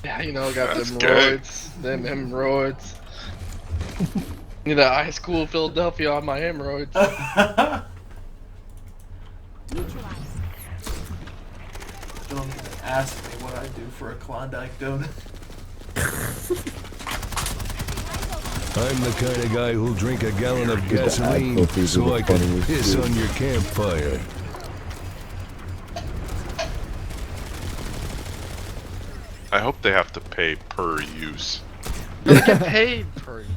Yeah, you know, got That's them good. roids, them hemorrhoids. You know, high school Philadelphia on my hemorrhoids. Don't even ask me what I do for a Klondike donut. I'm the kind of guy who'll drink a gallon of gasoline so I can piss on your campfire. I hope they have to pay per use. They get paid per use.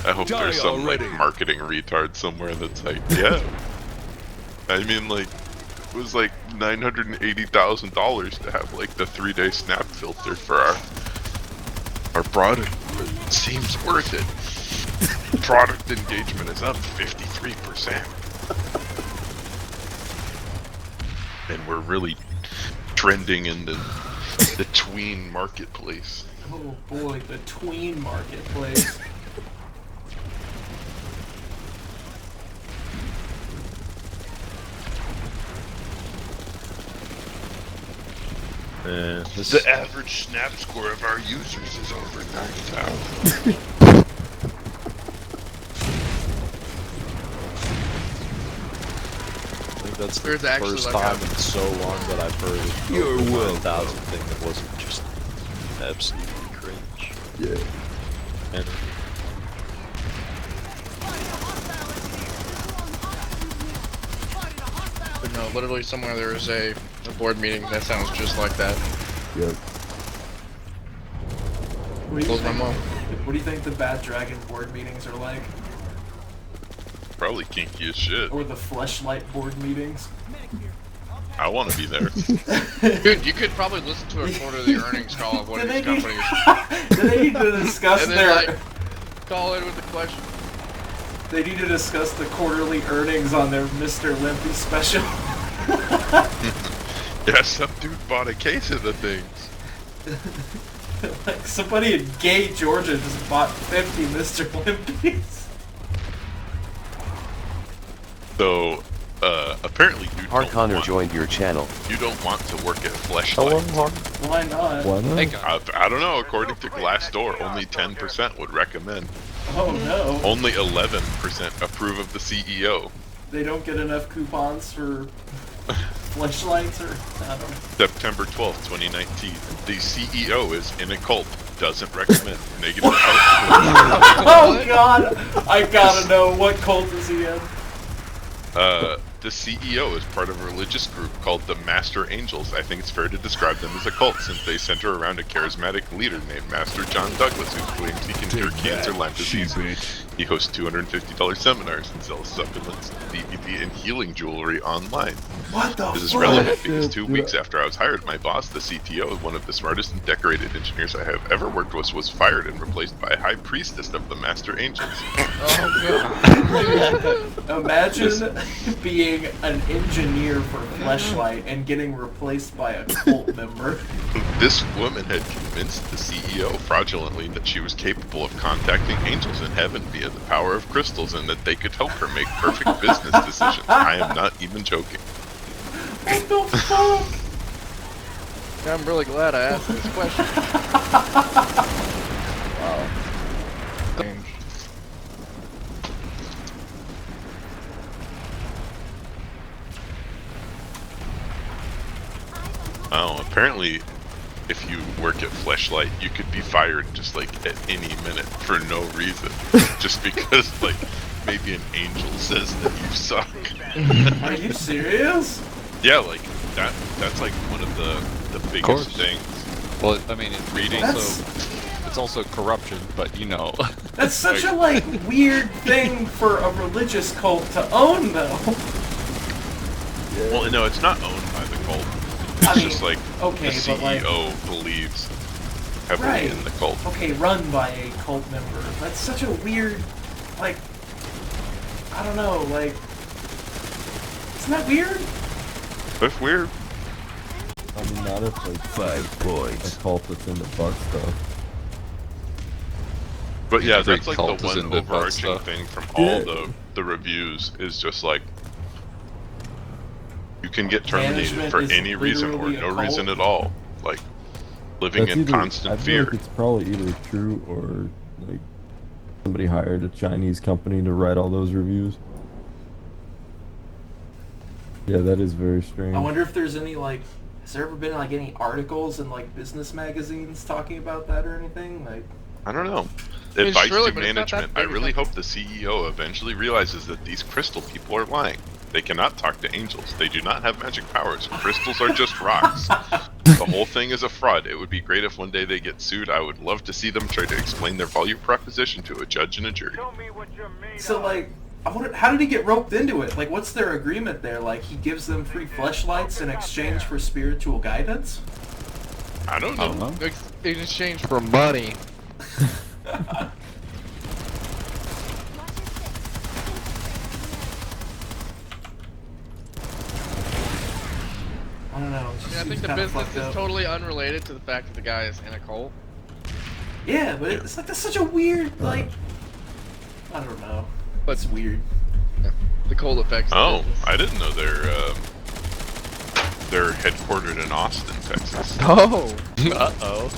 I hope Die there's some already. like marketing retard somewhere that's like, yeah. I mean, like, it was like $980,000 to have like the 3-day snap filter for our product. But it seems worth it. Product engagement is up 53%, and we're really trending in the tween marketplace. Oh boy, the tween marketplace. The average snap score of our users is over 9,000. I think that's the There's actually first like time in so long that I've heard You're a welcome. 9,000 thing that wasn't just absolutely cringe. Yeah. And But no, literally somewhere there is a board meeting that sounds just like that. Yep. What do you Close my think? mom. What do you think the Bad Dragon board meetings are like? Probably kinky as shit. Or the Fleshlight board meetings? I want to be there. Dude, you could probably listen to a quarterly earnings call of one of Do these they need- companies. Do they need to discuss And then their... like, call in with the question. They need to discuss the quarterly earnings on their Mr. Limpy special. Yeah, some dude bought a case of the things. Like somebody in gay Georgia just bought 50 Mr. Limpies. So, apparently you Hard don't Connor want, joined your channel. you don't want to work at hello, Fleshlight. Hard. Why not? Why not? I don't know, according to Glassdoor, only 10% would recommend. Oh no. Only 11% approve of the CEO. They don't get enough coupons for fleshlights or... I don't know. September 12th, 2019. The CEO is in a cult. Doesn't recommend negative output. Oh god! I gotta know, what cult is he in? The CEO is part of a religious group called the Master Angels. I think it's fair to describe them as a cult since they center around a charismatic leader named Master John Douglas who claims he can cure cancer, Lyme disease. He hosts $250 seminars and sells supplements, DVD, and healing jewelry online. What the This is fuck? relevant because 2 weeks after I was hired, my boss, the CTO, one of the smartest and decorated engineers I have ever worked with, was fired and replaced by a high priestess of the Master Angels. Oh god. Imagine being an engineer for Fleshlight and getting replaced by a cult member. This woman had convinced the CEO fraudulently that she was capable of contacting angels in heaven via the power of crystals and that they could help her make perfect business decisions. I am not even joking. What the fuck? I'm really glad I asked this question. Wow. Oh, apparently if you work at Fleshlight, you could be fired just like at any minute for no reason. Just because like maybe an angel says that you suck. Are you serious? Yeah, like that's like one of the biggest course. things. Well, I mean, Reading. it's also corruption, but you know. That's such a like weird thing for a religious cult to own though. Well, no, it's not owned by the cult. I It's mean, just like okay, the but, like- CEO believes heavily Right. in the cult. Okay, run by a cult member. That's such a weird, like, I don't know, like, isn't that weird? That's weird. I mean, not if like 5 points. a cult that's into butt stuff. But yeah, Every that's like cult the is one into that overarching stuff. thing from all the reviews is just like you can get terminated Management for is any reason or literally a no cult. reason at all. Like living That's in either, constant I feel fear. like it's probably either true or like somebody hired a Chinese company to write all those reviews. Yeah, that is very strange. I wonder if there's any like, has there ever been like any articles in like business magazines talking about that or anything? Like, I don't know. mean, Advice surely, to but it's not that management. I big a really company. hope the CEO eventually realizes that these crystal people are lying. They cannot talk to angels. They do not have magic powers. Crystals are just rocks. The whole thing is a fraud. It would be great if one day they get sued. I would love to see them try to explain their value proposition to a judge and a jury. so like, I wonder, how did he get roped into it? Like, what's their agreement there? Like, he gives them free fleshlights in exchange for spiritual guidance? I don't know. In exchange for money. I don't know. It just I mean, I think seems the kinda business fucked is up. totally unrelated to the fact that the guy is in a cult. Yeah, but it's like that's such a weird like. I don't know. But It's weird. the cult affects the Oh, business. I didn't know they're headquartered in Austin, Texas. Oh! Uh-oh.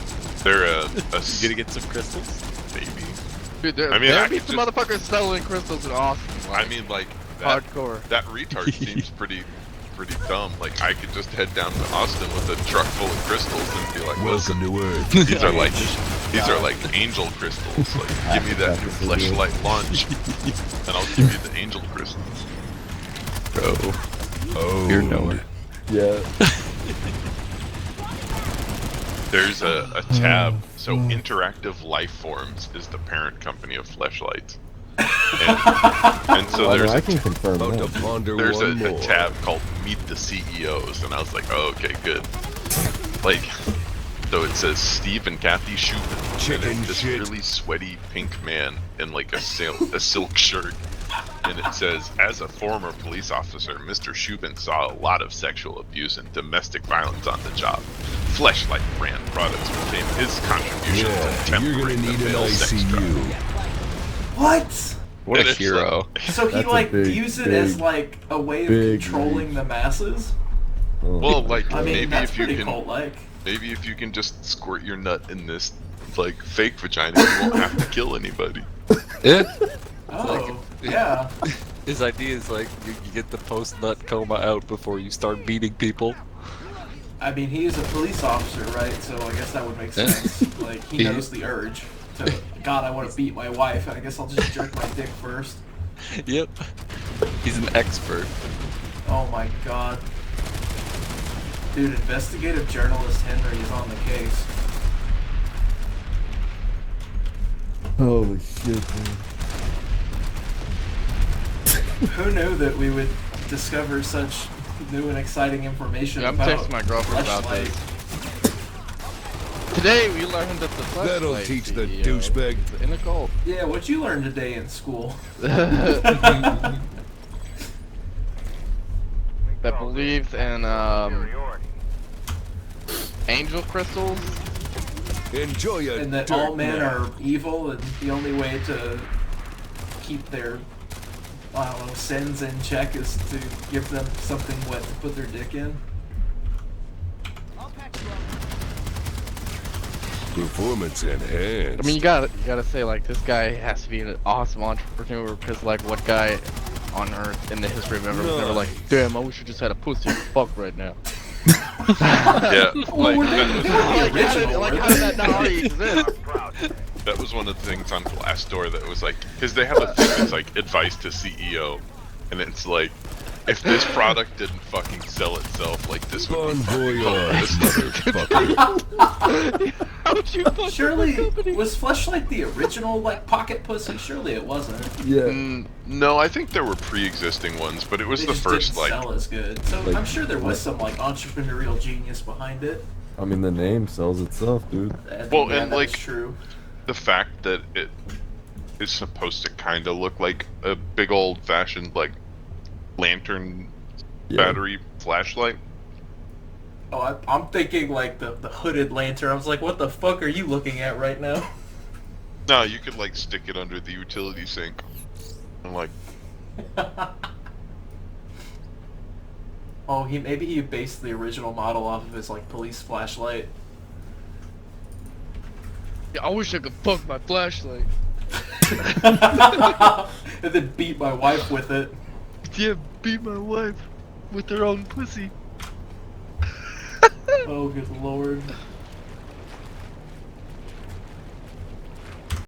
They're a You gonna get some crystals? baby. Dude, there, I mean, there I be could some just- motherfuckers selling crystals in Austin. I Like, mean, like that hardcore. that retard seems pretty dumb. Like I could just head down to Austin with a truck full of crystals and be like, Welcome listen, to Earth. these are like angel crystals. Like give me that new fleshlight launch, and I'll give you the angel crystals. Bro, Oh, you're nowhere. Yeah. There's a tab. So Interactive Life Forms is the parent company of Fleshlights. And so Well, I there's mean, I a can confirm About that. to ponder there's one a more. tab called Meet the CEOs, and I was like, oh, okay, good. Like, so it says Steve and Kathy Shubin, Chicken and it's this shit. really sweaty pink man in like a silk shirt, and it says, as a former police officer, Mr. Shubin saw a lot of sexual abuse and domestic violence on the job. Fleshlight brand products became his contribution to Yeah, you're gonna tempering the need an male sex drive. ICU. What? What And a it's hero. So he That's a like big, views it as big, like a way of big controlling reach. the masses? Oh. Well, like I mean, maybe that's if you pretty can, cult-like. maybe if you can just squirt your nut in this like fake vagina, you won't have to kill anybody. Yeah. Oh, yeah. His idea is like you get the post-nut coma out before you start beating people. I mean, he is a police officer, right? So I guess that would make sense. Like, he Yeah. knows the urge to, God, I want to beat my wife. I guess I'll just jerk my dick first. Yep. He's an expert. Oh my God. Dude, investigative journalist Henry is on the case. Holy shit, man. Who knew that we would discover such new and exciting information I'm about texting my girlfriend about Fleshlight? this. Today we learned that the Fleshlight That'll teach the CEO douchebag. is in a cult. Yeah, what'd you learn today in school? That believes in angel crystals. Enjoy your And that dirt all men nap. are evil, and the only way to keep their, I don't know, sins in check is to give them something wet to put their dick in. Performance enhanced. I mean, you gotta say like this guy has to be an awesome entrepreneur because like what guy on earth in the history of ever was never like, damn, I wish I just had a pussy to fuck right now. Yeah, like were that they- was, the original, like weren't how did that not already exist? that was one of the things on Glassdoor that was like, because they have a thing that's like advice to CEO, and it's like, if this product didn't fucking sell itself, like this would Bon be fucking voyage, hopeless. motherfucker. How'd you fuck Surely, with the company? was Fleshlight the original, like, pocket pussy? Surely it wasn't. Yeah. No, I think there were pre-existing ones, but it was They the just first didn't like. sell as good. So Like- I'm sure there was some, like, entrepreneurial genius behind it. I mean, the name sells itself, dude. Well, Yeah, and, that like- is true. The fact that it is supposed to kind of look like a big old-fashioned like lantern Yeah. battery flashlight. Oh, I'm thinking, like, the hooded lantern. I was like, what the fuck are you looking at right now? No, you could like stick it under the utility sink. And like, Oh, maybe he based the original model off of his like police flashlight. Yeah, I wish I could fuck my flashlight. And then beat my wife with it. Yeah, beat my wife with her own pussy. Oh, good lord.